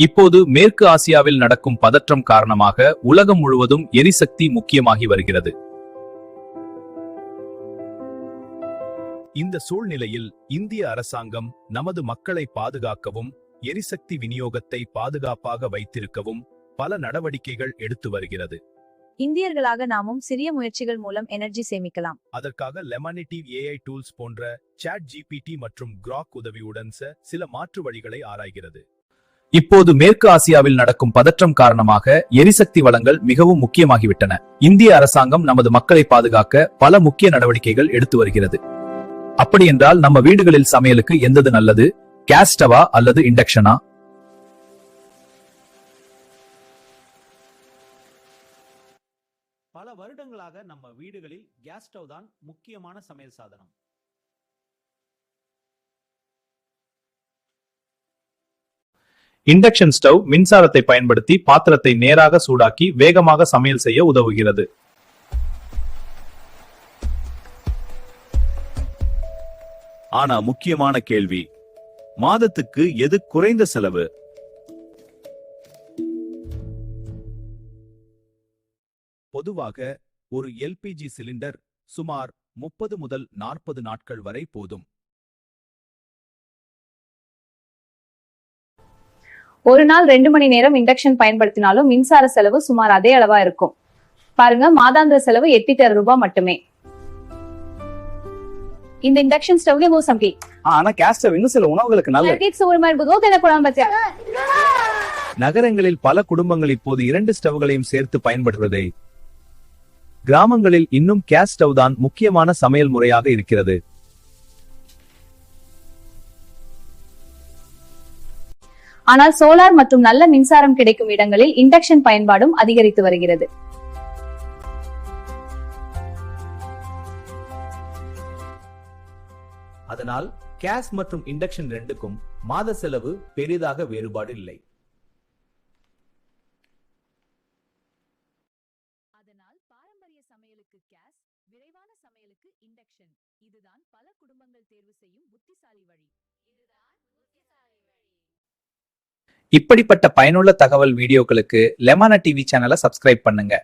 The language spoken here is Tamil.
இப்போது மேற்கு ஆசியாவில் நடக்கும் பதற்றம் காரணமாக உலகம் முழுவதும் எரிசக்தி முக்கியமாகி வருகிறது. இந்த சூழ்நிலையில் இந்திய அரசாங்கம் நமது மக்களை பாதுகாக்கவும் எரிசக்தி விநியோகத்தை பாதுகாப்பாக வைத்திருக்கவும் பல நடவடிக்கைகள் எடுத்து வருகிறது. இந்தியர்களாக நாமும் சிறிய முயற்சிகள் மூலம் எனர்ஜி சேமிக்கலாம். அதற்காக லெமனிட்டிவ் AI டூல்ஸ் போன்ற சாட் GPT மற்றும் கிராக் உதவியுடன் சில மாற்று வழிகளை ஆராய்கிறது. இப்போது மேற்கு ஆசியாவில் நடக்கும் பதற்றம் காரணமாக எரிசக்தி வளங்கள் மிகவும் முக்கியமாகிவிட்டன. இந்திய அரசாங்கம் நமது மக்களை பாதுகாக்க பல முக்கிய நடவடிக்கைகள் எடுத்து வருகிறது. அப்படியென்றால் நம்ம வீடுகளில் சமையலுக்கு எந்தது நல்லது? கேஸ் ஸ்டவா அல்லது இண்டக்ஷனா? பல வருடங்களாக நம்ம வீடுகளில் கேஸ் ஸ்டவ் தான் முக்கியமான சமையல் சாதனம். இண்டக்ஷன் ஸ்டவ் மின்சாரத்தை பயன்படுத்தி பாத்திரத்தை நேராக சூடாக்கி வேகமாக சமையல் செய்ய உதவுகிறது. ஆனா முக்கியமான கேள்வி, மாதத்துக்கு எது குறைந்த செலவு? பொதுவாக ஒரு LPG சிலிண்டர் சுமார் 30 முதல் 40 நாட்கள் வரை போதும். ஒரு நாள் 2 மணி நேரம் இண்டக்ஷன் பயன்படுத்தினாலும் மின்சார செலவு சுமார் அதே அளவா இருக்கும். பாருங்க, மாதாந்திர செலவு 8 ரூபாய் மட்டுமே. இந்த இண்டக்ஷன் ஸ்டவ்ல वो समकी ஆனா கேஸ் ஸ்டவ் இன்னும் சில உணவுகளுக்கு நல்லது. நகரங்களில் பல குடும்பங்கள் இப்போது 2 ஸ்டவ்களையும் சேர்த்து பயன்படுத்துவதை, கிராமங்களில் இன்னும் கேஸ் ஸ்டவ் தான் முக்கியமான சமையல் முறையாக இருக்கிறது. ஆனால் சோலார் மற்றும் நல்ல மின்சாரம் கிடைக்கும் இடங்களில் இண்டக்ஷன் பயன்பாடும் அதிகரித்து வருகிறது. அதனால் கேஸ் மற்றும் இண்டக்ஷன் ரெண்டுக்கும் மாத செலவு பெரிதாக வேறுபாடு இல்லை. அதனால் பாரம்பரிய சமையலுக்கு கேஸ், விரைவான சமையலுக்கு இண்டக்ஷன், இதுதான் பல குடும்பங்கள் தேர்வு செய்யும் புத்திசாலி வழி. இப்படிப்பட்ட பயனுள்ள தகவல் வீடியோக்களுக்கு லெமனா டிவி சேனலை சப்ஸ்கிரைப் பண்ணுங்க.